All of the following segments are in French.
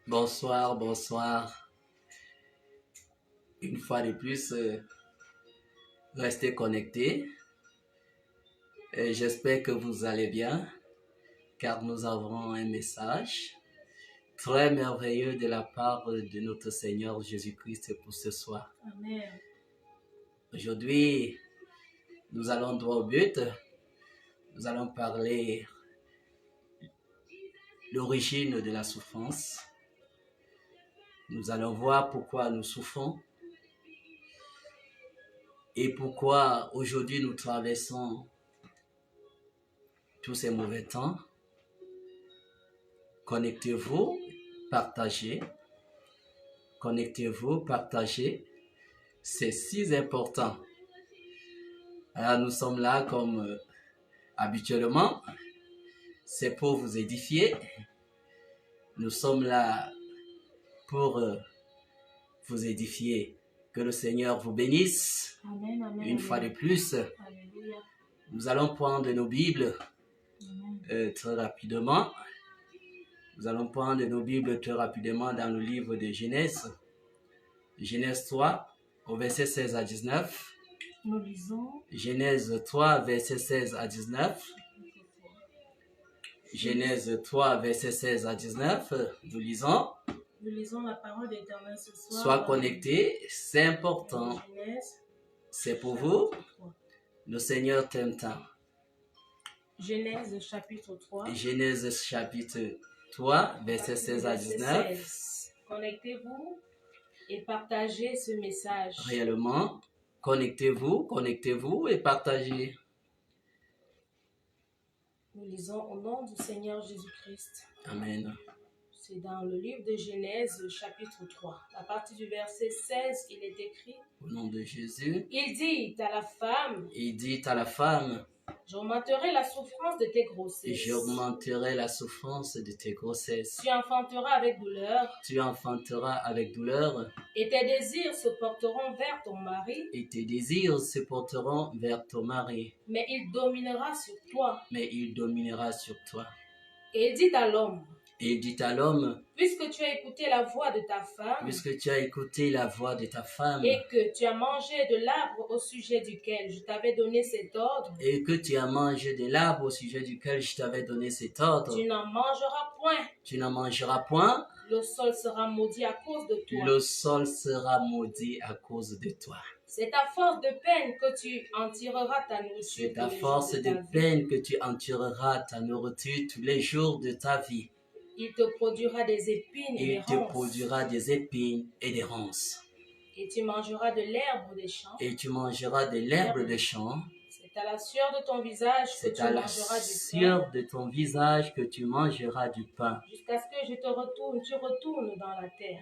Bonsoir, bonsoir. Une fois de plus, restez connectés. J'espère que vous allez bien, car nous avons un message très merveilleux de la part de notre Seigneur Jésus-Christ pour ce soir. Amen. Aujourd'hui, nous allons droit au but. Nous allons parler de l'origine de la souffrance. Nous allons voir pourquoi nous souffrons et pourquoi aujourd'hui nous traversons tous ces mauvais temps. Connectez-vous, partagez. Connectez-vous, partagez. C'est si important. Alors nous sommes là comme habituellement. C'est pour vous édifier. Nous sommes là pour vous édifier. Que le Seigneur vous bénisse. Amen, amen, Une fois de plus. Alléluia. Nous allons prendre nos Bibles très rapidement. Nous allons prendre nos Bibles très rapidement dans le livre de Genèse. Genèse 3, au verset 16 à 19. Nous lisons Genèse 3, verset 16 à 19. Genèse 3, verset 16 à 19. Nous lisons. la parole de l'Éternel ce soir. Sois connecté, c'est important. Genèse, C'est pour vous. 3. Le Seigneur t'aime tant. Genèse chapitre 3. Genèse chapitre 3, verset 16 à 19. 16. Connectez-vous et partagez ce message. Réellement, connectez-vous et partagez. Nous lisons au nom du Seigneur Jésus-Christ. Amen. C'est dans le livre de Genèse chapitre 3. À partir du verset 16, il est écrit. Au nom de Jésus. Il dit à la femme. J'augmenterai la souffrance de tes grossesses. J'augmenterai la souffrance de tes grossesses. Tu enfanteras avec douleur. Et tes désirs se porteront vers ton mari. Mais il dominera sur toi. Et il dit à l'homme. Puisque tu as écouté la voix de ta femme. Et que tu as mangé de l'arbre au sujet duquel je t'avais donné cet ordre. Tu n'en mangeras point. Le sol sera maudit à cause de toi. C'est à force de peine que tu en tireras ta nourriture tous les jours de ta vie. Il te produira des épines et des ronces. Et tu mangeras de l'herbe des champs. C'est à la sueur de ton visage que tu mangeras du pain.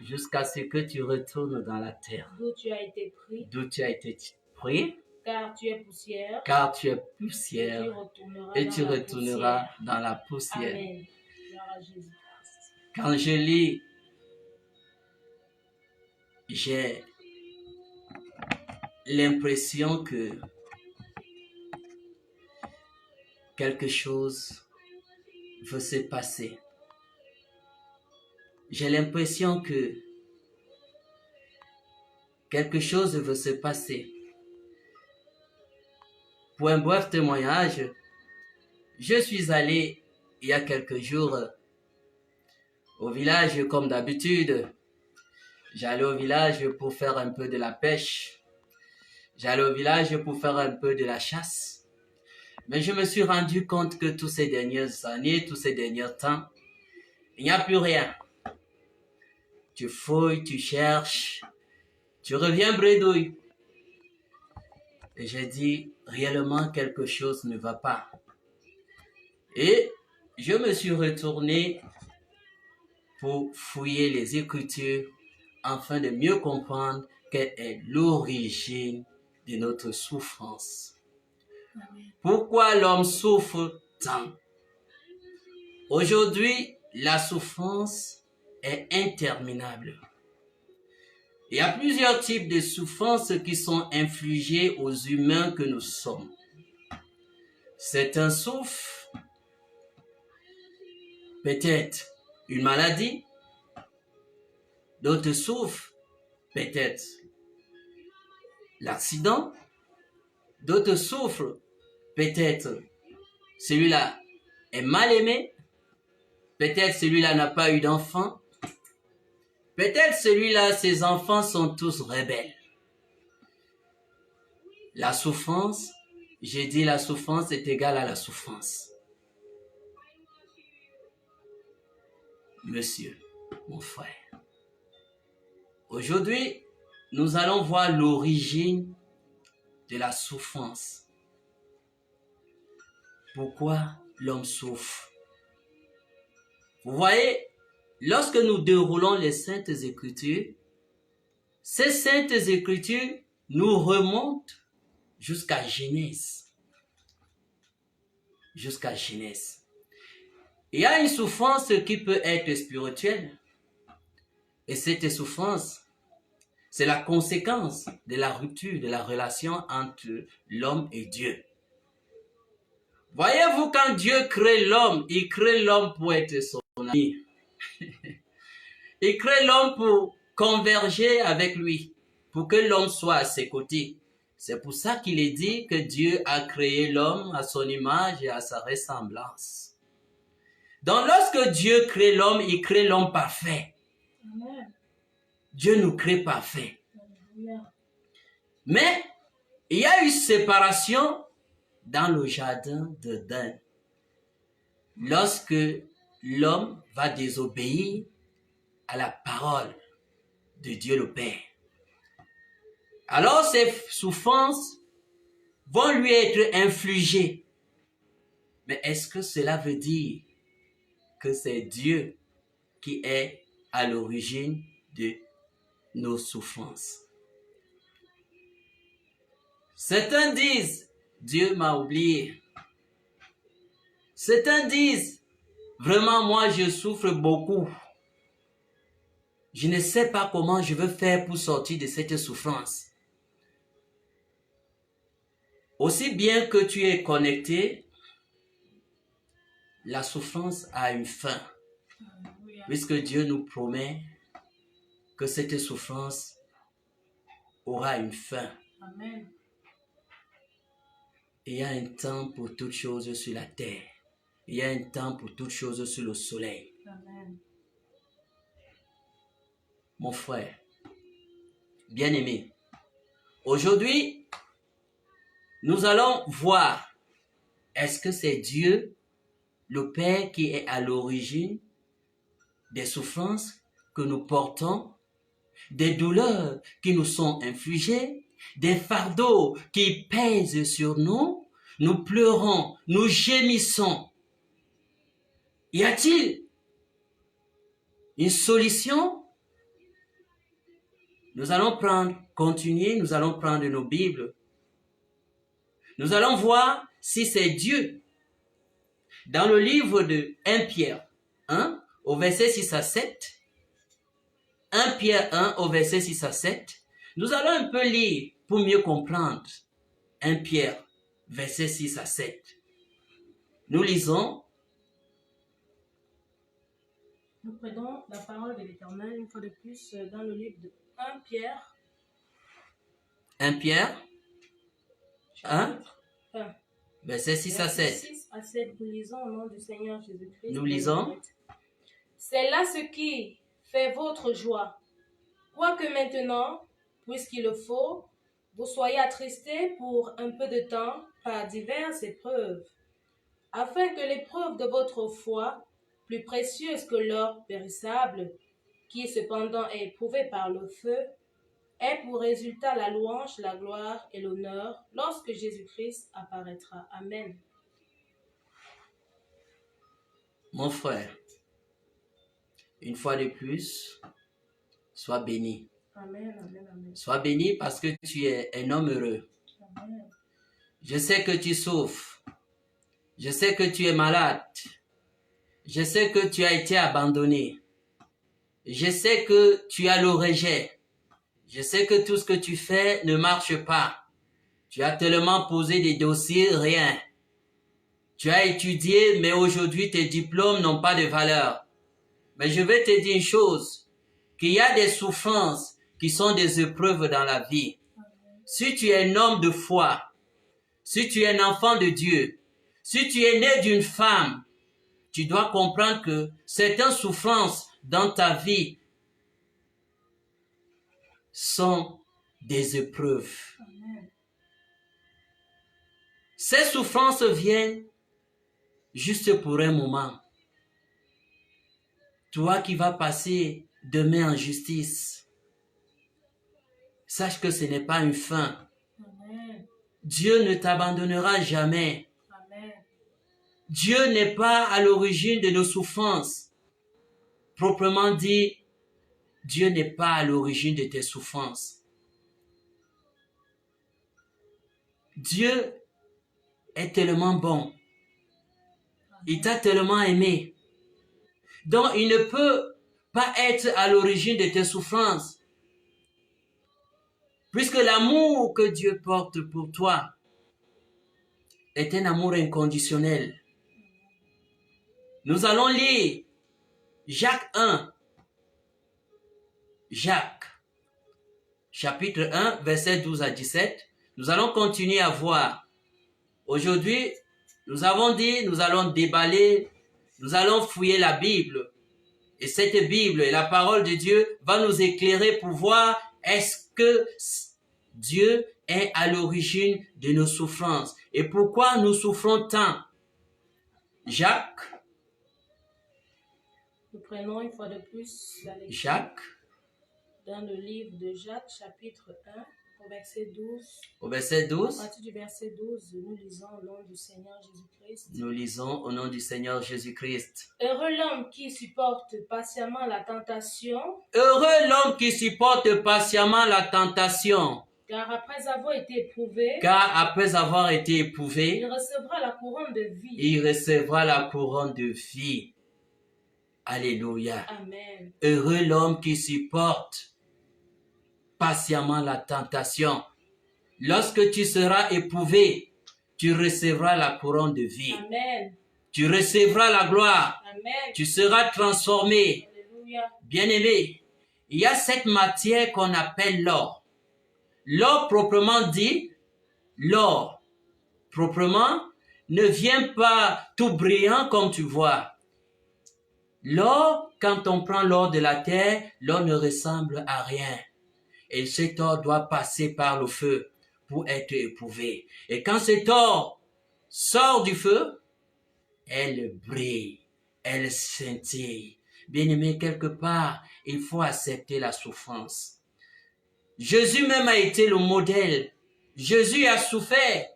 Jusqu'à ce que tu retournes dans la terre. D'où tu as été pris. Car tu es poussière. Et tu retourneras dans la poussière. Amen. Quand je lis, j'ai l'impression que quelque chose veut se passer. J'ai l'impression que quelque chose veut se passer. Pour un bref témoignage, je suis allé il y a quelques jours au village comme d'habitude. J'allais au village pour faire un peu de la pêche. J'allais au village pour faire un peu de la chasse. Mais je me suis rendu compte que tous ces dernières années, tous ces derniers temps, il n'y a plus rien. Tu fouilles, tu cherches, tu reviens bredouille. Et j'ai dit, réellement quelque chose ne va pas. Et je me suis retourné pour fouiller les Écritures afin de mieux comprendre quelle est l'origine de notre souffrance. Amen. Pourquoi l'homme souffre tant? Aujourd'hui, la souffrance est interminable. Il y a plusieurs types de souffrances qui sont infligées aux humains que nous sommes. Certains souffrent peut-être une maladie, D'autres souffrent peut-être l'accident. D'autres souffrent peut-être celui-là est mal aimé. Peut-être celui-là n'a pas eu d'enfant. Peut-être celui-là, ses enfants sont tous rebelles. La souffrance, j'ai dit la souffrance est égale à la souffrance. Monsieur, mon frère, aujourd'hui, nous allons voir l'origine de la souffrance. Pourquoi l'homme souffre? Vous voyez, lorsque nous déroulons les Saintes Écritures, ces Saintes Écritures nous remontent jusqu'à Genèse. Jusqu'à Genèse. Il y a une souffrance qui peut être spirituelle. Et cette souffrance, c'est la conséquence de la rupture de la relation entre l'homme et Dieu. Voyez-vous, quand Dieu crée l'homme, il crée l'homme pour être son ami. Il crée l'homme pour converger avec lui, pour que l'homme soit à ses côtés. C'est pour ça qu'il est dit que Dieu a créé l'homme à son image et à sa ressemblance. Donc lorsque Dieu crée l'homme, il crée l'homme parfait. Amen. Dieu nous crée parfait. Amen. Mais il y a eu séparation dans le jardin d'Éden. Lorsque l'homme va désobéir à la parole de Dieu le Père. Alors ces souffrances vont lui être infligées. Mais est-ce que cela veut dire que c'est Dieu qui est à l'origine de nos souffrances? Certains disent, Dieu m'a oublié. Certains disent, vraiment moi je souffre beaucoup. Je ne sais pas comment je veux faire pour sortir de cette souffrance. Aussi bien que tu es connecté, la souffrance a une fin. Puisque Dieu nous promet que cette souffrance aura une fin. Amen. Il y a un temps pour toutes choses sur la terre. Il y a un temps pour toutes choses sur le soleil. Amen. Mon frère, bien-aimé, aujourd'hui, nous allons voir, est-ce que c'est Dieu, le Père, qui est à l'origine des souffrances que nous portons, des douleurs qui nous sont infligées, des fardeaux qui pèsent sur nous, nous pleurons, nous gémissons. Y a-t-il une solution? Nous allons continuer, nous allons prendre nos Bibles. Nous allons voir si c'est Dieu. Dans le livre de 1 Pierre 1, au verset 6 à 7, 1 Pierre 1 au verset 6 à 7, nous allons un peu lire pour mieux comprendre 1 Pierre, verset 6 à 7. Nous lisons. Nous prenons la parole de l'Éternel une fois de plus dans le livre de 1 Pierre. 1 Pierre 1, verset 6 à 7. 6 à 7, nous lisons au nom du Seigneur Jésus-Christ. Nous lisons. C'est là ce qui fait votre joie. Quoique maintenant, puisqu'il le faut, vous soyez attristés pour un peu de temps par diverses épreuves, afin que l'épreuve de votre foi, plus précieuse que l'or périssable, qui cependant est éprouvé par le feu, ait pour résultat la louange, la gloire et l'honneur lorsque Jésus-Christ apparaîtra. Amen. Mon frère, une fois de plus, sois béni. Amen, amen, amen. Sois béni parce que tu es un homme heureux. Amen. Je sais que tu souffres. Je sais que tu es malade. Je sais que tu as été abandonné. Je sais que tu as le rejet. Je sais que tout ce que tu fais ne marche pas. Tu as tellement posé des dossiers, rien. Tu as étudié, mais aujourd'hui tes diplômes n'ont pas de valeur. Mais je vais te dire une chose. qu'il y a des souffrances qui sont des épreuves dans la vie. Si tu es un homme de foi, si tu es un enfant de Dieu, si tu es né d'une femme, tu dois comprendre que certaines souffrances dans ta vie sont des épreuves. Amen. Ces souffrances viennent juste pour un moment. Toi qui vas passer demain en justice, sache que ce n'est pas une fin. Amen. Dieu ne t'abandonnera jamais. Amen. Dieu n'est pas à l'origine de nos souffrances. Proprement dit, Dieu n'est pas à l'origine de tes souffrances. Dieu est tellement bon. Il t'a tellement aimé. Donc, il ne peut pas être à l'origine de tes souffrances. Puisque l'amour que Dieu porte pour toi est un amour inconditionnel. Nous allons lire Jacques 1. Jacques, chapitre 1, versets 12 à 17. Nous allons continuer à voir. Aujourd'hui, nous avons dit, nous allons déballer, nous allons fouiller la Bible. Et cette Bible et la parole de Dieu va nous éclairer pour voir est-ce que Dieu est à l'origine de nos souffrances et pourquoi nous souffrons tant. Jacques. Nous prenons une fois de plus la lecture Jacques. Dans le livre de Jacques, chapitre 1, au verset 12. Au verset 12. À partir du verset 12, nous lisons au nom du Seigneur Jésus-Christ. Nous lisons au nom du Seigneur Jésus-Christ. Heureux l'homme qui supporte patiemment la tentation. Heureux l'homme qui supporte patiemment la tentation. Car après avoir été éprouvé, il recevra la couronne de vie. Il recevra la couronne de vie. Alléluia. Amen. Heureux l'homme qui supporte patiemment la tentation. Lorsque tu seras éprouvé, tu recevras la couronne de vie. Amen. Tu recevras la gloire. Amen. Tu seras transformé. Alléluia. Bien-aimé, il y a cette matière qu'on appelle l'or. L'or proprement dit, l'or proprement ne vient pas tout brillant comme tu vois. L'or, quand on prend l'or de la terre, l'or ne ressemble à rien. Et cet or doit passer par le feu pour être éprouvé. Et quand cet or sort du feu, elle brille, elle scintille. Bien-aimé, quelque part, il faut accepter la souffrance. Jésus même a été le modèle. Jésus a souffert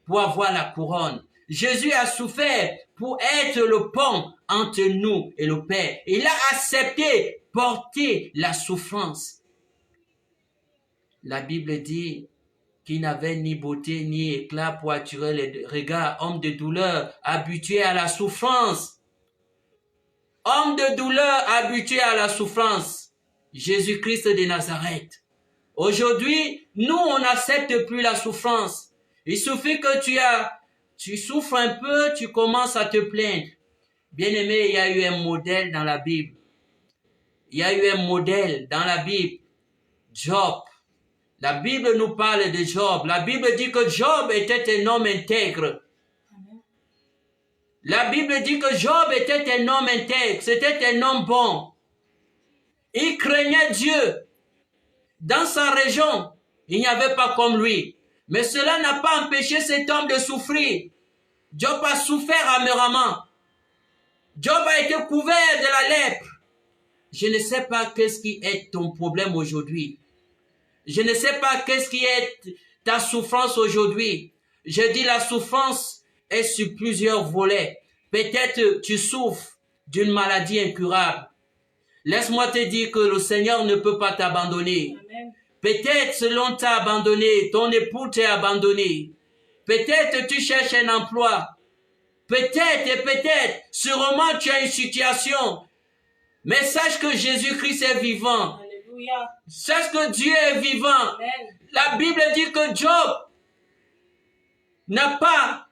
pour avoir la couronne. Jésus a souffert pour être le pont entre nous et le Père. Il a accepté porter la souffrance. La Bible dit qu'il n'avait ni beauté ni éclat pour attirer les regards. Homme de douleur, habitué à la souffrance. Homme de douleur, habitué à la souffrance. Jésus-Christ de Nazareth. Aujourd'hui, nous, on n'accepte plus la souffrance. Il suffit que tu souffres un peu, tu commences à te plaindre. Bien-aimé, il y a eu un modèle dans la Bible. Il y a eu un modèle dans la Bible. Job. La Bible nous parle de Job. La Bible dit que Job était un homme intègre. La Bible dit que Job était un homme intègre. C'était un homme bon. Il craignait Dieu. Dans sa région, il n'y avait pas comme lui. Mais cela n'a pas empêché cet homme de souffrir. Job a souffert amèrement. Job a été couvert de la lèpre. Je ne sais pas qu'est-ce qui est ton problème aujourd'hui. Je ne sais pas qu'est-ce qui est ta souffrance aujourd'hui. Je dis la souffrance est sur plusieurs volets. Peut-être tu souffres d'une maladie incurable. Laisse-moi te dire que le Seigneur ne peut pas t'abandonner. Peut-être selon t'a abandonné, ton époux t'a abandonné. Peut-être tu cherches un emploi. Peut-être, sûrement tu as une situation. Mais sache que Jésus-Christ est vivant. Alléluia. Sache que Dieu est vivant. Amen. La Bible dit que Job il n'a pas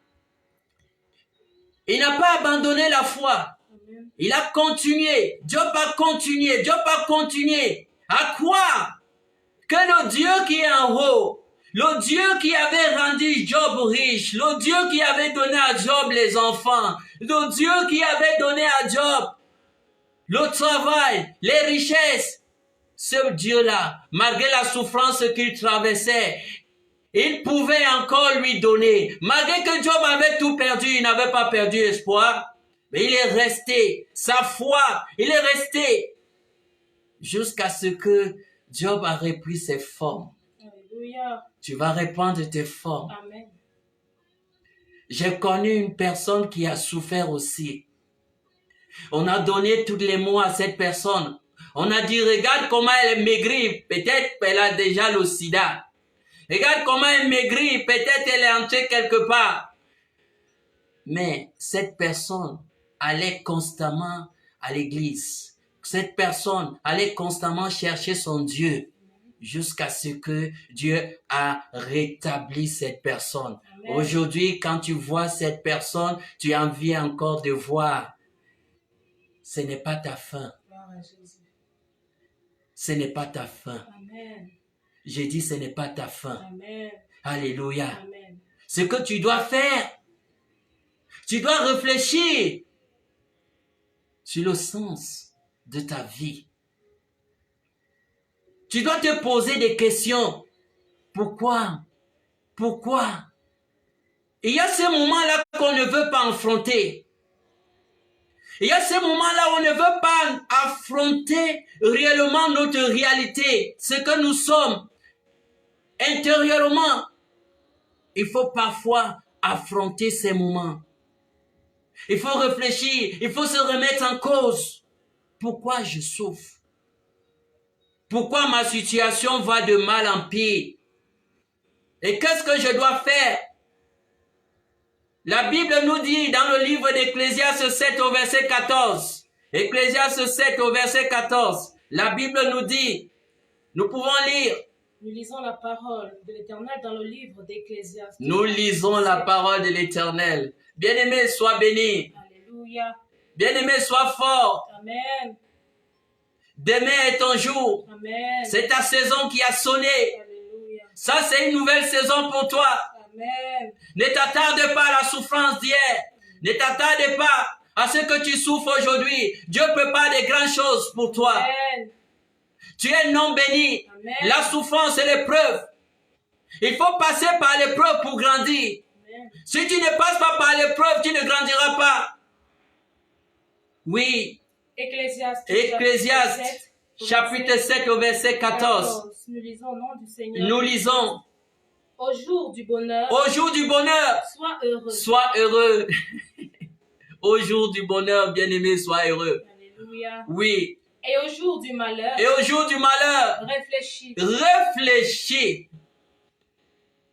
abandonné la foi. Il a continué. Job a continué. Job a continué. À quoi? Que le Dieu qui est en haut, le Dieu qui avait rendu Job riche, le Dieu qui avait donné à Job les enfants, le Dieu qui avait donné à Job le travail, les richesses, ce Dieu-là, malgré la souffrance qu'il traversait, il pouvait encore lui donner. Malgré que Job avait tout perdu, il n'avait pas perdu espoir, mais il est resté, sa foi, il est resté, jusqu'à ce que Job a repris ses formes. Alléluia. Tu vas reprendre tes formes. Amen. J'ai connu une personne qui a souffert aussi. On a donné tous les mots à cette personne. On a dit, regarde comment elle est maigrie. Peut-être qu'elle a déjà le sida. Regarde comment elle maigrit. Peut-être elle est entrée quelque part. Mais cette personne allait constamment à l'église. Cette personne allait constamment chercher son Dieu. Jusqu'à ce que Dieu a rétabli cette personne. Amen. Aujourd'hui, quand tu vois cette personne, tu as envie encore de voir. Ce n'est pas ta fin. Gloire à Jésus. Ce n'est pas ta fin. Amen. J'ai dit ce n'est pas ta fin. Amen. Alléluia. Amen. Ce que tu dois faire, tu dois réfléchir sur le sens de ta vie. Tu dois te poser des questions. Pourquoi? Pourquoi? Il y a ces moments-là qu'on ne veut pas affronter. Il y a ces moments-là où on ne veut pas affronter réellement notre réalité, ce que nous sommes intérieurement. Il faut parfois affronter ces moments. Il faut réfléchir, il faut se remettre en cause. Pourquoi je souffre? Pourquoi ma situation va de mal en pire? Et qu'est-ce que je dois faire? La Bible nous dit dans le livre d'Ecclésiaste 7 au verset 14, Ecclésiaste 7 au verset 14, la Bible nous dit, nous pouvons lire. Nous lisons la parole de l'Éternel dans le livre d'Ecclésiaste. Nous lisons la parole de l'Éternel. Bien-aimé, sois béni. Alléluia. Bien-aimé, sois fort. Amen. Demain est ton jour. Amen. C'est ta saison qui a sonné. Alléluia. Ça, c'est une nouvelle saison pour toi. Amen. Ne t'attarde pas à la souffrance d'hier. Ne t'attarde pas à ce que tu souffres aujourd'hui. Dieu prépare des grandes choses pour toi. Amen. Tu es un homme béni. Amen. La souffrance et l'épreuve. Il faut passer par l'épreuve pour grandir. Amen. Si tu ne passes pas par l'épreuve, tu ne grandiras pas. Oui. Ecclésiaste, chapitre 7 au verset 14. Nous lisons au nom du Seigneur. Nous lisons. Au jour du bonheur, Au jour du bonheur, sois heureux. sois heureux. Au jour du bonheur, bien-aimé, sois heureux. Alléluia. Oui. Et au jour du malheur, Et au jour du malheur, réfléchis. réfléchis.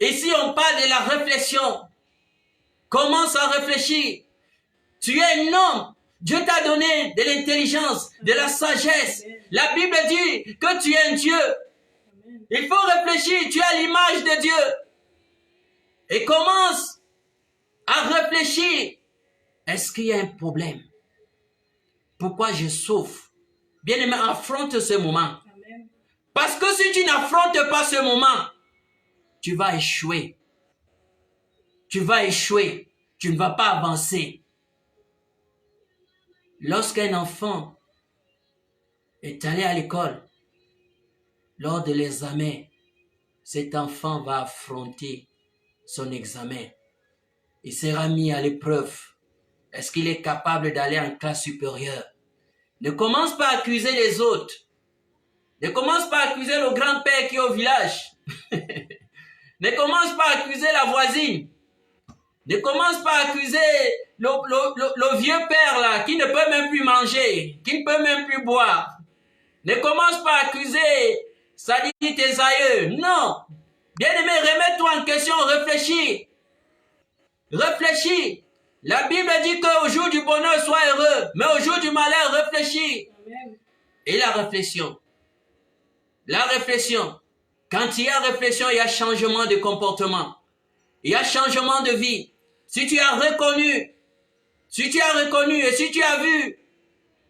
Ici, on parle de la réflexion. Commence à réfléchir. Tu es un homme. Dieu t'a donné de l'intelligence, de la sagesse. La Bible dit que tu es un Dieu. Amen. Il faut réfléchir. Tu as l'image de Dieu. Et commence à réfléchir. Est-ce qu'il y a un problème? Pourquoi je souffre? Bien-aimé, affronte ce moment. Amen. Parce que si tu n'affrontes pas ce moment, tu vas échouer. Tu vas échouer. Tu ne vas pas avancer. Lorsqu'un enfant est allé à l'école, lors de l'examen, cet enfant va affronter son examen. Il sera mis à l'épreuve. Est-ce qu'il est capable d'aller en classe supérieure? Ne commence pas à accuser les autres. Ne commence pas à accuser le grand-père qui est au village. Ne commence pas à accuser la voisine. Ne commence pas à accuser le vieux père là qui ne peut même plus manger, qui ne peut même plus boire. Ne commence pas à accuser, ça dit tes aïeux. Non. Bien-aimé, remets-toi en question, réfléchis. Réfléchis. La Bible dit qu'au jour du bonheur, sois heureux. Mais au jour du malheur, réfléchis. Amen. Et la réflexion. La réflexion. Quand il y a réflexion, il y a changement de comportement. Il y a changement de vie. Si tu as reconnu et si tu as vu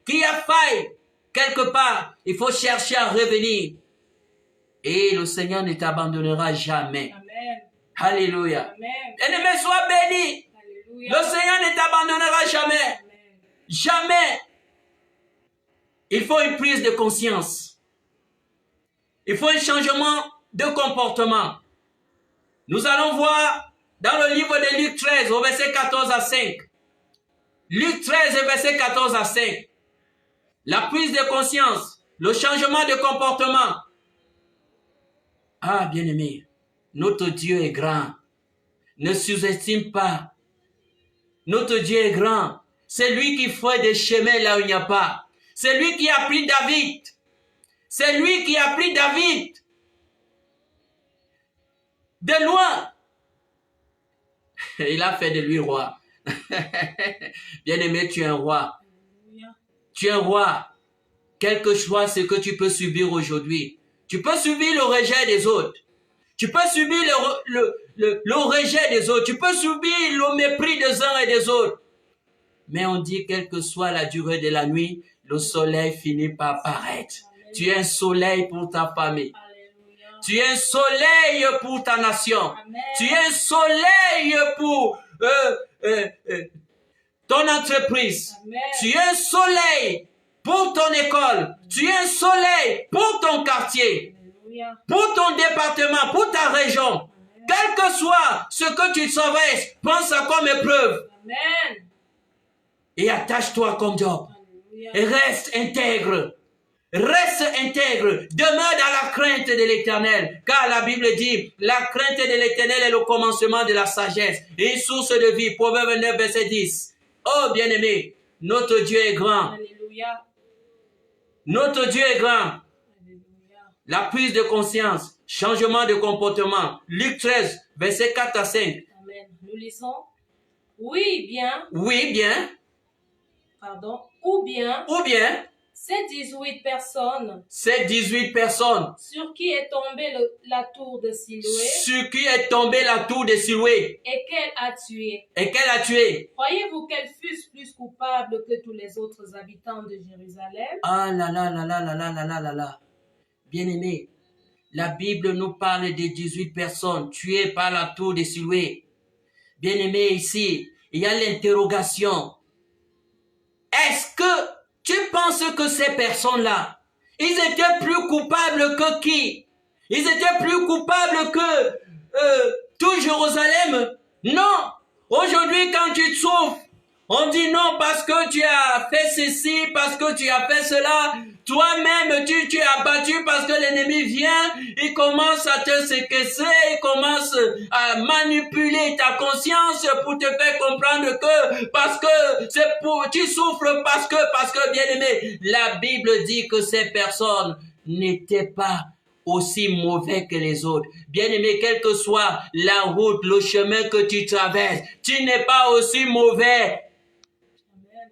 qu'il y a faille quelque part, il faut chercher à revenir. Et le Seigneur ne t'abandonnera jamais. Amen. Alléluia. Amen. Bien-aimé, sois béni. Alléluia. Le Seigneur ne t'abandonnera jamais. Amen. Jamais. Il faut une prise de conscience. Il faut un changement de comportement. Nous allons voir dans le livre de Luc 13, au verset 14 à 5. Luc 13, verset 14 à 5. La prise de conscience, le changement de comportement. Ah, bien-aimé, notre Dieu est grand. Ne sous-estime pas. Notre Dieu est grand. C'est lui qui fait des chemins là où il n'y a pas. C'est lui qui a pris David. C'est lui qui a pris David. De loin. Il a fait de lui roi. Bien-aimé, tu es un roi. Alléluia. Tu es un roi. Quel que soit ce que tu peux subir aujourd'hui. Tu peux subir le rejet des autres. Tu peux subir le rejet des autres. Tu peux subir le mépris des uns et des autres. Mais on dit, quelle que soit la durée de la nuit, le soleil finit par paraître. Amen. Tu es un soleil pour ta famille. Alléluia. Tu es un soleil pour ta nation. Amen. Tu es un soleil pour ton entreprise. Amen. Tu es un soleil pour ton école. Tu es un soleil pour ton quartier, Alléluia. pour ton département, pour ta région. Amen. Quel que soit ce que tu traverses, prends ça comme épreuve Amen. et attache-toi comme Job. Alléluia. Et reste intègre. Reste intègre. Demeure dans la crainte de l'Éternel. Car la Bible dit, la crainte de l'Éternel est le commencement de la sagesse et une source de vie. Proverbe 29, verset 10. Oh, bien-aimé, notre Dieu est grand. Alléluia. Notre Dieu est grand. Alléluia. La prise de conscience, changement de comportement. Luc 13, verset 4 à 5. Amen. Nous lisons. Oui, bien, Oui, bien. pardon, ou bien, ces 18 personnes ces 18 personnes sur qui est tombée la tour de Siloé sur qui est tombée la tour de Siloé et qu'elle a tué. et qu'elle a tué. Croyez-vous qu'elles fussent plus coupables que tous les autres habitants de Jérusalem? Ah là là là là là là là là là là. Bien-aimé, la Bible nous parle de 18 personnes tuées par la tour de Siloé. Bien-aimé, ici, il y a l'interrogation. Est-ce que tu penses que ces personnes-là, ils étaient plus coupables que qui? Ils étaient plus coupables que tout Jérusalem? Non. Aujourd'hui, quand tu souffres, on dit non parce que tu as fait ceci, parce que tu as fait cela. Toi-même, tu es abattu parce que l'ennemi vient, il commence à te séquestrer, il commence à manipuler ta conscience pour te faire comprendre que, parce que c'est pour, tu souffres parce que, bien aimé, la Bible dit que ces personnes n'étaient pas aussi mauvais que les autres. Bien-aimé, quelle que soit la route, le chemin que tu traverses, tu n'es pas aussi mauvais. Amen.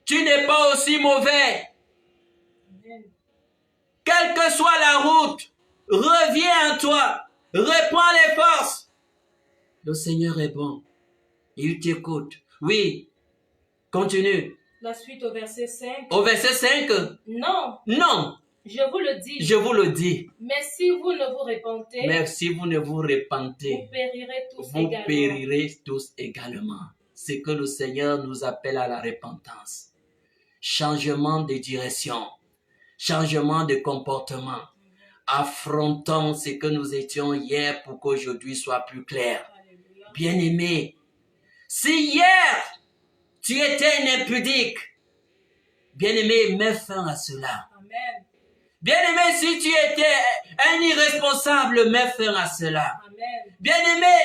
Tu n'es pas aussi mauvais. Amen. Quelle que soit la route, reviens à toi. Reprends les forces. Le Seigneur est bon. Il t'écoute. Oui. Continue. La suite au verset 5. Au verset 5. Non, Non. je vous le dis. Je vous le dis. Mais si vous ne vous repentez, Mais si vous ne vous repentez, vous périrez tous vous également. périrez tous également. C'est que le Seigneur nous appelle à la repentance. Changement de direction. Changement de comportement. Affrontons ce que nous étions hier pour qu'aujourd'hui soit plus clair. Alléluia. Bien-aimé, si hier tu étais un impudique, bien-aimé, mets fin à cela. Amen. Bien-aimé, si tu étais un irresponsable, mets fin à cela. Amen. Bien-aimé,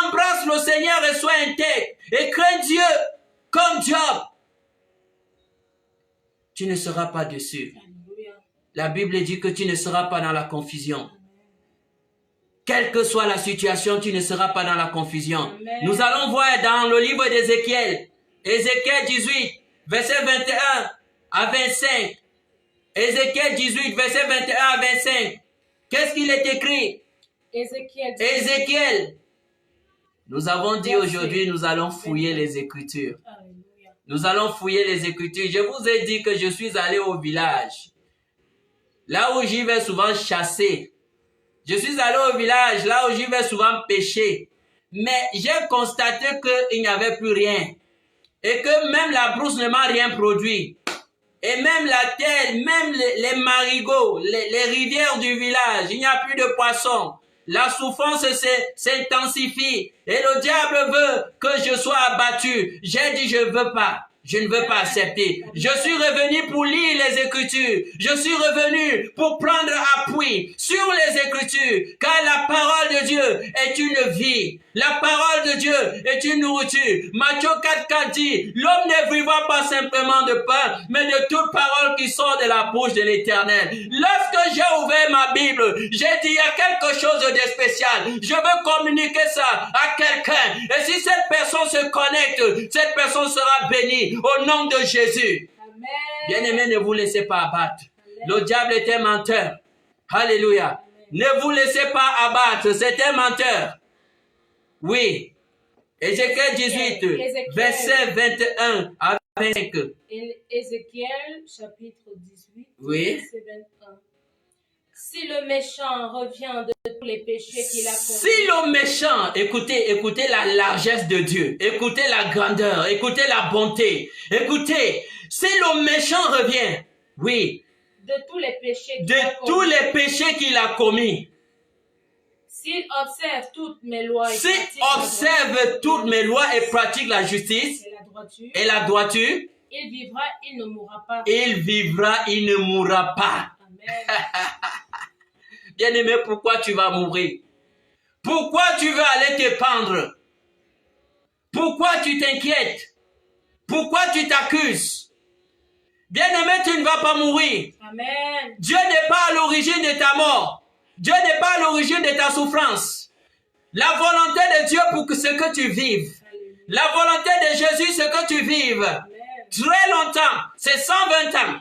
embrasse le Seigneur et sois intègre et crains Dieu comme Job. Tu ne seras pas déçu. Alléluia. La Bible dit que tu ne seras pas dans la confusion. Quelle que soit la situation, tu ne seras pas dans la confusion. Amen. Nous allons voir dans le livre d'Ézéchiel, Ézéchiel 18, verset 21 à 25. Ézéchiel 18, verset 21 à 25. Qu'est-ce qu'il est écrit? Ézéchiel. Ézéchiel. Nous avons dit Verset. aujourd'hui, nous allons fouiller les Écritures. Alléluia. Nous allons fouiller les Écritures. Je vous ai dit que je suis allé au village. Là où j'y vais souvent chasser. Je suis allé au village, là où j'y vais souvent pêcher. Mais j'ai constaté qu'il n'y avait plus rien. Et que même la brousse ne m'a rien produit. Et même la terre, même les marigots, les rivières du village, il n'y a plus de poissons. La souffrance s'intensifie. Et le diable veut que je sois abattu. J'ai dit, je ne veux pas. Je ne veux pas accepter. Je suis revenu pour lire les Écritures. Je suis revenu pour prendre appui sur les Écritures. Car la parole de Dieu est une vie. La parole de Dieu est une nourriture. Matthieu 4,4 dit, l'homme ne vivra pas simplement de pain, mais de toute parole qui sort de la bouche de l'Éternel. Lorsque j'ai ouvert ma Bible, j'ai dit, il y a quelque chose de spécial. Je veux communiquer ça à quelqu'un. Et si cette personne se connecte, cette personne sera bénie au nom de Jésus. Bien-aimés, ne vous laissez pas abattre. Le diable est un menteur. Alléluia. Ne vous laissez pas abattre, c'est un menteur. Oui. Ézéchiel 18, verset 21 à 25. Ézéchiel, chapitre 18, oui. verset 21. Si le méchant revient de tous les péchés qu'il a commis. Si le méchant, écoutez la largesse de Dieu, écoutez la grandeur, écoutez la bonté, écoutez, si le méchant revient, oui. De tous les péchés qu'il a commis. S'il observe toutes mes lois et pratique la justice et la droiture, il vivra, il ne mourra pas. Il vivra, il ne mourra pas. Amen. Bien-aimé, pourquoi tu vas mourir? Pourquoi tu veux aller te pendre? Pourquoi tu t'inquiètes? Pourquoi tu t'accuses? Bien-aimé, tu ne vas pas mourir. Amen. Dieu n'est pas à l'origine de ta mort. Dieu n'est pas à l'origine de ta souffrance. La volonté de Dieu pour que ce que tu vives. La volonté de Jésus, ce que tu vives. Amen. Très longtemps. C'est 120 ans.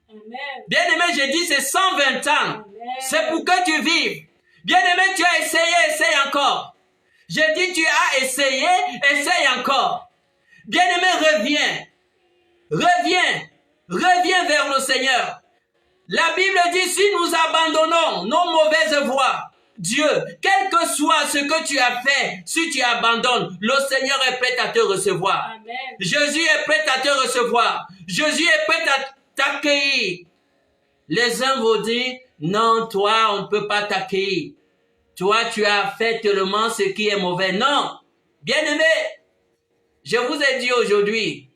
Amen. Bien-aimé, j'ai dit c'est 120 ans. Amen. C'est pour que tu vives. Bien-aimé, tu as essayé, essaye encore. J'ai dit tu as essayé, essaye encore. Bien-aimé, reviens. Reviens vers le Seigneur. La Bible dit, si nous abandonnons nos mauvaises voies, Dieu, quel que soit ce que tu as fait, si tu abandonnes, le Seigneur est prêt à te recevoir. Amen. Jésus est prêt à te recevoir. Jésus est prêt à t'accueillir. Les uns vont dire, non, toi, on ne peut pas t'accueillir. Toi, tu as fait tellement ce qui est mauvais. Non, bien-aimé, je vous ai dit aujourd'hui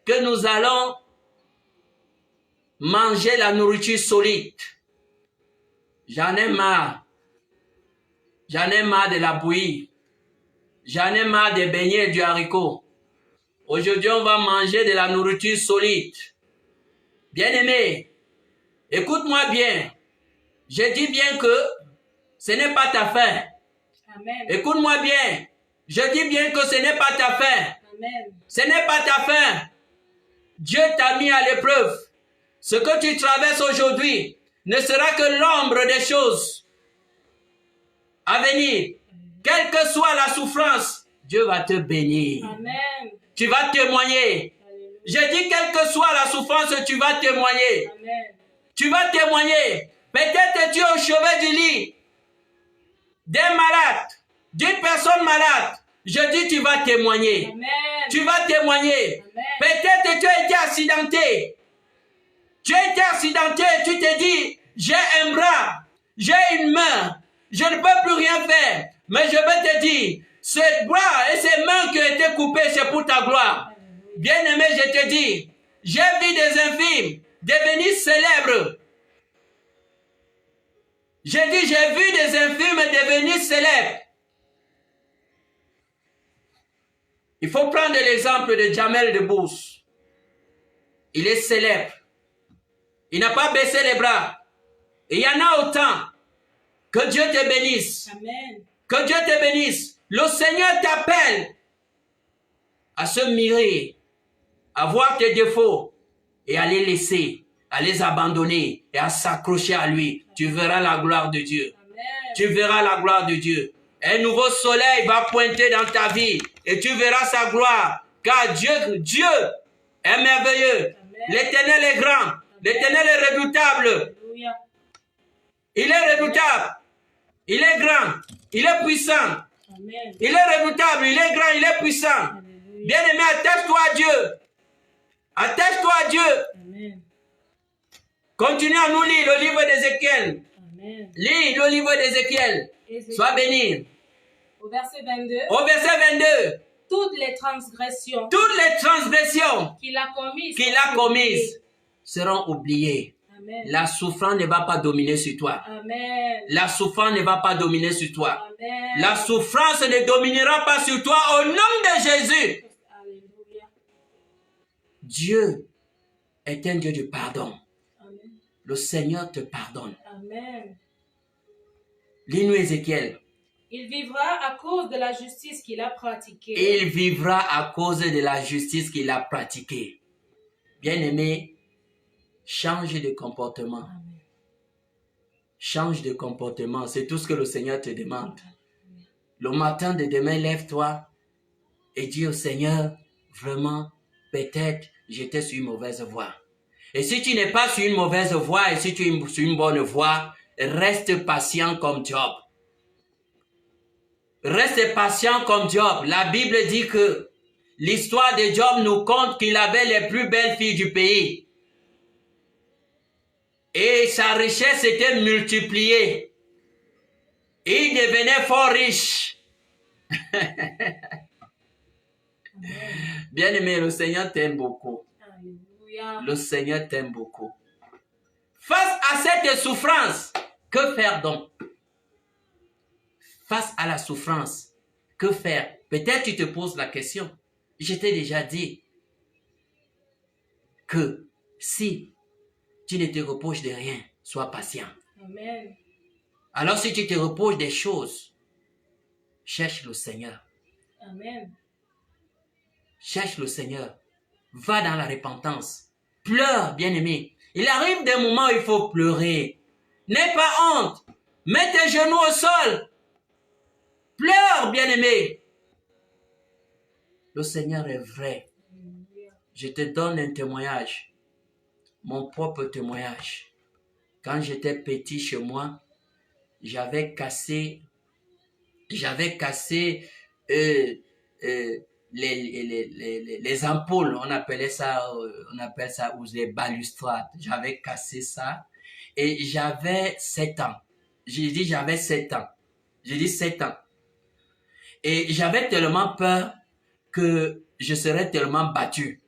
que nous allons manger la nourriture solide. J'en ai marre. J'en ai marre de la bouillie. J'en ai marre des beignets et du haricot. Aujourd'hui, on va manger de la nourriture solide. Bien-aimé, écoute-moi bien. Je dis bien que ce n'est pas ta faim. Amen. Écoute-moi bien. Je dis bien que ce n'est pas ta faim. Amen. Ce n'est pas ta faim. Dieu t'a mis à l'épreuve. Ce que tu traverses aujourd'hui ne sera que l'ombre des choses à venir. Quelle que soit la souffrance, Dieu va te bénir. Amen. Tu vas témoigner. J'ai dit quelle que soit la souffrance, tu vas témoigner. Amen. Tu vas témoigner. Peut-être tu es au chevet du lit d'un malade, d'une personne malade. Je dis tu vas témoigner. Amen. Tu vas témoigner. Amen. Peut-être tu as été accidenté. Tu as été accidenté, tu te dis, j'ai un bras, j'ai une main, je ne peux plus rien faire. Mais je vais te dire, ces bras et ces mains qui ont été coupées, c'est pour ta gloire. Bien-aimé, je te dis, j'ai vu des infimes devenir célèbres. J'ai dit, j'ai vu des infimes devenir célèbres. Il faut prendre l'exemple de Jamel Debbouze. Il est célèbre. Il n'a pas baissé les bras. Et il y en a autant. Que Dieu te bénisse. Amen. Que Dieu te bénisse. Le Seigneur t'appelle à se mirer, à voir tes défauts et à les laisser, à les abandonner et à s'accrocher à lui. Tu verras la gloire de Dieu. Amen. Tu verras la gloire de Dieu. Un nouveau soleil va pointer dans ta vie et tu verras sa gloire. Car Dieu est merveilleux. L'Éternel est grand. L'Éternel est redoutable. Alléluia. Il est redoutable. Il est grand. Il est puissant. Amen. Il est redoutable. Il est grand. Il est puissant. Alléluia. Bien-aimé, attache-toi à Dieu. Attache-toi à Dieu. Amen. Continue à nous lire le livre d'Ézéchiel. Amen. Lis le livre d'Ézéchiel. Sois béni. Au verset 22. Au verset 22. Toutes les transgressions Toutes les transgressions qu'il a commises seront oubliées. Amen. La souffrance ne va pas dominer sur toi. Amen. La souffrance ne va pas dominer sur toi. Amen. La souffrance ne dominera pas sur toi au nom de Jésus. Alléluia. Dieu est un Dieu de pardon. Amen. Le Seigneur te pardonne. Amen. Lis-nous Ézéchiel. Il vivra à cause de la justice qu'il a pratiquée. Il vivra à cause de la justice qu'il a pratiquée. Bien-aimé, change de comportement. Amen. Change de comportement. C'est tout ce que le Seigneur te demande. Le matin de demain, lève-toi et dis au Seigneur, vraiment, peut-être j'étais sur une mauvaise voie. Et si tu n'es pas sur une mauvaise voie et si tu es sur une bonne voie, reste patient comme Job. Reste patient comme Job. La Bible dit que l'histoire de Job nous compte qu'il avait les plus belles filles du pays. Et sa richesse était multipliée. Il devenait fort riche. Bien-aimé, le Seigneur t'aime beaucoup. Alléluia. Le Seigneur t'aime beaucoup. Face à cette souffrance, que faire donc? Face à la souffrance, que faire? Peut-être tu te poses la question. Je t'ai déjà dit que si tu ne te reproches de rien, sois patient. Amen. Alors si tu te reproches des choses, cherche le Seigneur. Amen. Cherche le Seigneur. Va dans la repentance. Pleure, bien-aimé. Il arrive des moments où il faut pleurer. N'aie pas honte. Mets tes genoux au sol. Pleure, bien-aimé. Le Seigneur est vrai. Je te donne un témoignage. Mon propre témoignage. Quand j'étais petit chez moi, j'avais cassé les ampoules, on appelle ça ou les balustrades. J'avais cassé ça et j'avais 7 ans. J'ai dit j'avais 7 ans. J'ai dit 7 ans. Et j'avais tellement peur que je serais tellement battu.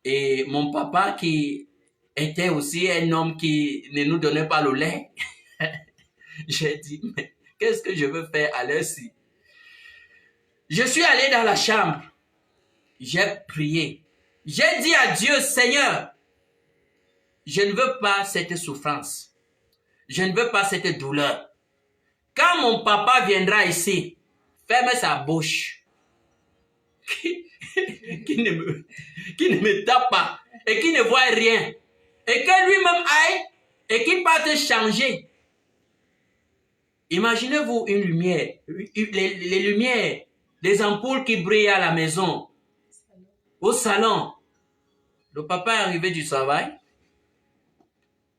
Et mon papa qui était aussi un homme qui ne nous donnait pas le lait, j'ai dit, mais qu'est-ce que je veux faire à l'heure-ci? Je suis allé dans la chambre. J'ai prié. J'ai dit à Dieu, Seigneur, je ne veux pas cette souffrance. Je ne veux pas cette douleur. Quand mon papa viendra ici, ferme sa bouche. Qui ne me tape pas et qui ne voit rien. Et que lui-même aille et qu'il parte changer. Imaginez-vous une lumière, les lumières, les ampoules qui brillent à la maison, au salon. Le papa est arrivé du travail.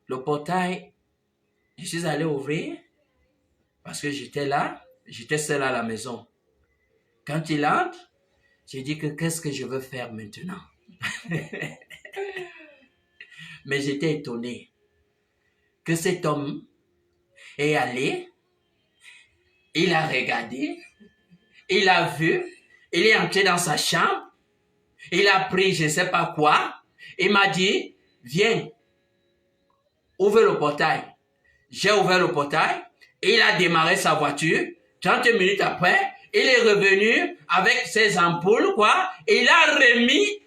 Le portail, je suis allé ouvrir parce que j'étais là, j'étais seul à la maison. Quand il entre, j'ai dit que qu'est-ce que je veux faire maintenant? Mais j'étais étonné que cet homme est allé, il a regardé, il a vu, il est entré dans sa chambre, il a pris je ne sais pas quoi, il m'a dit, viens, ouvre le portail. J'ai ouvert le portail, il a démarré sa voiture, 30 minutes après, il est revenu avec ses ampoules, quoi, et il a remis,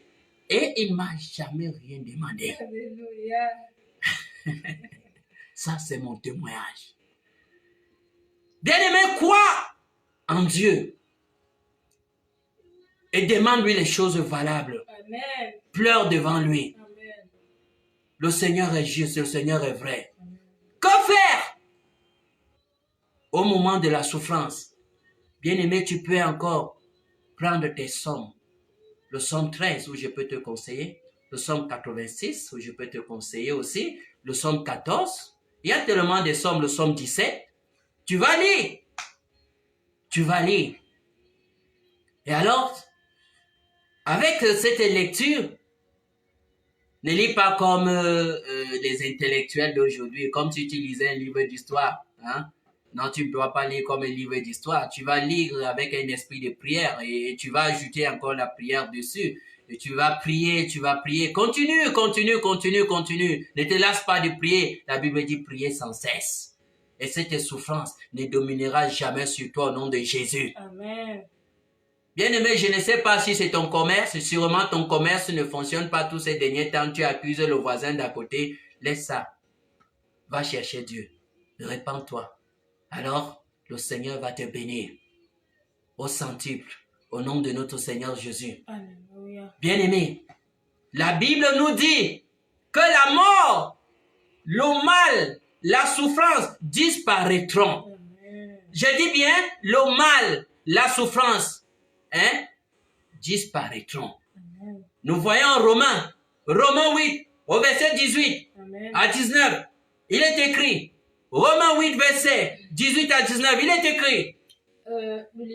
et il m'a jamais rien demandé. Alléluia. Ça, c'est mon témoignage. Bien-aimé, crois en Dieu. Et demande-lui les choses valables. Amen. Pleure devant lui. Amen. Le Seigneur est juste, le Seigneur est vrai. Que faire au moment de la souffrance? Bien-aimé, tu peux encore prendre tes psaumes. Le psaume 13, où je peux te conseiller. le psaume 86, où je peux te conseiller aussi, le psaume 14. Il y a tellement de psaumes, le psaume 17. Tu vas lire. Tu vas lire. Et alors, avec cette lecture, ne lis pas comme les intellectuels d'aujourd'hui, comme si tu lisais un livre d'histoire. Hein? Non, tu ne dois pas lire comme un livre d'histoire. Tu vas lire avec un esprit de prière et tu vas ajouter encore la prière dessus. Et tu vas prier, tu vas prier. Continue, continue, continue, continue. Ne te lasse pas de prier. La Bible dit prier sans cesse. Et cette souffrance ne dominera jamais sur toi au nom de Jésus. Amen. Bien-aimé, je ne sais pas si c'est ton commerce. Sûrement ton commerce ne fonctionne pas tous ces derniers temps. Tu accuses le voisin d'à côté. Laisse ça. Va chercher Dieu. Répands-toi. Alors, le Seigneur va te bénir au centuple, au nom de notre Seigneur Jésus. Alléluia. Bien-aimé, la Bible nous dit que la mort, le mal, la souffrance disparaîtront. Amen. Je dis bien, le mal, la souffrance, disparaîtront. Amen. Nous voyons Romains 8, au verset 18 Amen. à 19, il est écrit, Romains 8, verset 18 à 19, il est écrit, Nous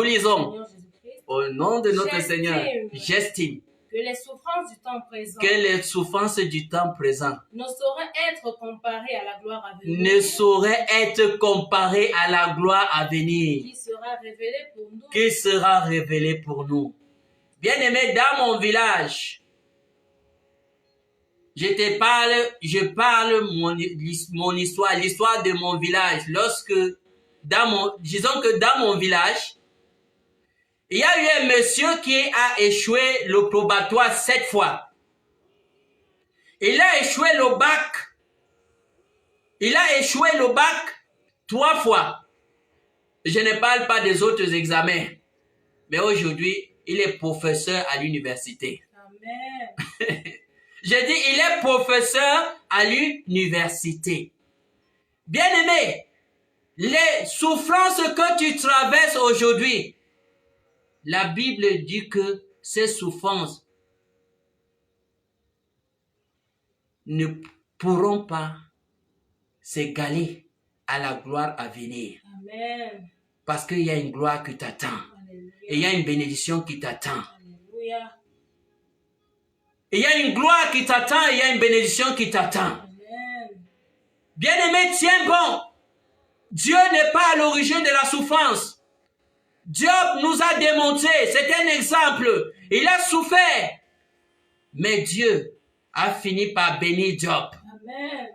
lisons, Seigneur Jésus-Christ, au nom de notre J'estime. Seigneur, j'estime que les souffrances du temps présent que les souffrances du temps présent ne sauraient être comparées à la gloire à venir ne sauraient être comparées à la gloire à venir qui sera révélée pour nous. qui sera révélée pour nous. Bien-aimé, dans mon village, je parle mon histoire, l'histoire de mon village. Disons que dans mon village, il y a eu un monsieur qui a échoué le probatoire 7 fois. Il a échoué le bac. Il a échoué le bac 3 fois. Je ne parle pas des autres examens. Mais aujourd'hui, il est professeur à l'université. Amen. J'ai dit, il est professeur à l'université. Bien-aimé, les souffrances que tu traverses aujourd'hui, la Bible dit que ces souffrances ne pourront pas s'égaler à la gloire à venir. Amen. Parce qu'il y a une gloire qui t'attend. Alléluia. Et il y a une bénédiction qui t'attend. Alléluia. Il y a une gloire qui t'attend et il y a une bénédiction qui t'attend. Amen. Bien-aimé, tiens bon. Dieu n'est pas à l'origine de la souffrance. Job nous a démontré, c'est un exemple. Il a souffert. Mais Dieu a fini par bénir Job. Amen.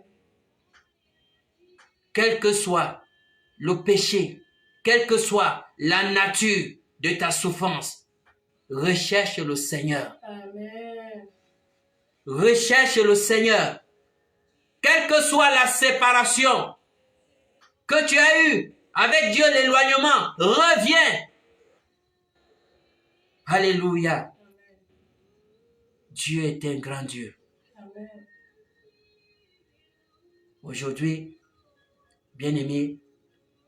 Quel que soit le péché, quelle que soit la nature de ta souffrance, recherche le Seigneur. Amen. Recherche le Seigneur. Quelle que soit la séparation que tu as eue avec Dieu, l'éloignement, reviens. Alléluia. Dieu est un grand Dieu. Amen. Aujourd'hui, bien-aimé,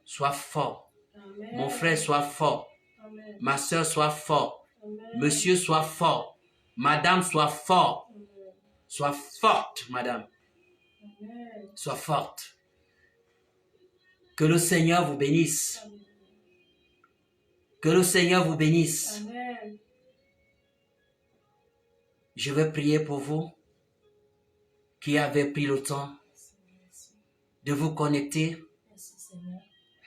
sois fort. Amen. Mon frère, sois fort. Amen. Ma soeur, sois fort. Amen. Monsieur, sois fort. Madame, sois fort. Amen. Sois forte, madame. Amen. Sois forte. Que le Seigneur vous bénisse. Que le Seigneur vous bénisse. Amen. Je vais prier pour vous qui avez pris le temps de vous connecter. Merci Seigneur.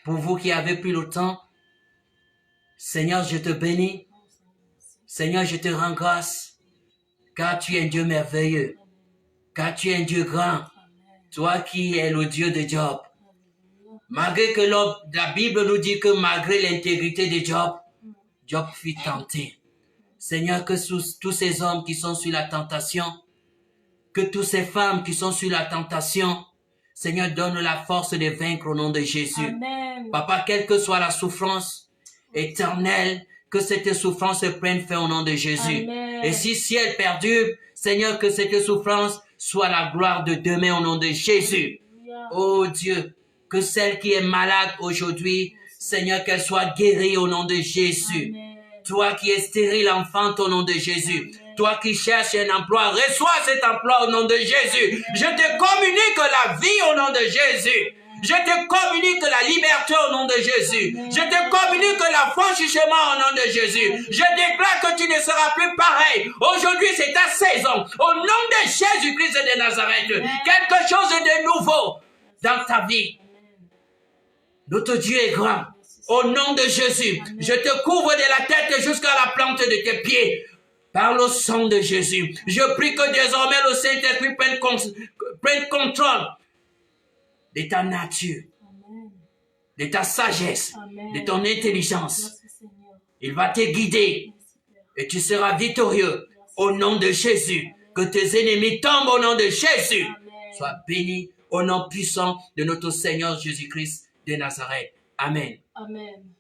Pour vous qui avez pris le temps, Seigneur, je te bénis. Seigneur, je te rends grâce, car tu es un Dieu merveilleux, car tu es un Dieu grand, toi qui es le Dieu de Job. Malgré que la Bible nous dit que malgré l'intégrité de Job, Job fut tenté. Seigneur, que tous ces hommes qui sont sur la tentation, que toutes ces femmes qui sont sur la tentation, Seigneur, donne la force de vaincre au nom de Jésus. Amen. Papa, quelle que soit la souffrance éternelle, que cette souffrance prenne fin au nom de Jésus. Amen. Et si elle perdure, Seigneur, que cette souffrance soit la gloire de demain au nom de Jésus. Alléluia. Oh Dieu, que celle qui est malade aujourd'hui, Seigneur, qu'elle soit guérie au nom de Jésus. Amen. Toi qui es stérile, enfante au nom de Jésus. Amen. Toi qui cherches un emploi, reçois cet emploi au nom de Jésus. Je te communique la vie au nom de Jésus. Je te communique la liberté au nom de Jésus. Je te communique l'affranchissement au nom de Jésus. Je déclare que tu ne seras plus pareil. Aujourd'hui, c'est ta saison. Au nom de Jésus-Christ de Nazareth, quelque chose de nouveau dans ta vie. Notre Dieu est grand. Au nom de Jésus, je te couvre de la tête jusqu'à la plante de tes pieds. Par le sang de Jésus, je prie que désormais le Saint-Esprit prenne contrôle de ta nature, de ta sagesse, de ton intelligence. Il va te guider et tu seras victorieux au nom de Jésus. Que tes ennemis tombent au nom de Jésus. Sois béni au nom puissant de notre Seigneur Jésus-Christ de Nazareth. Amen. Amen.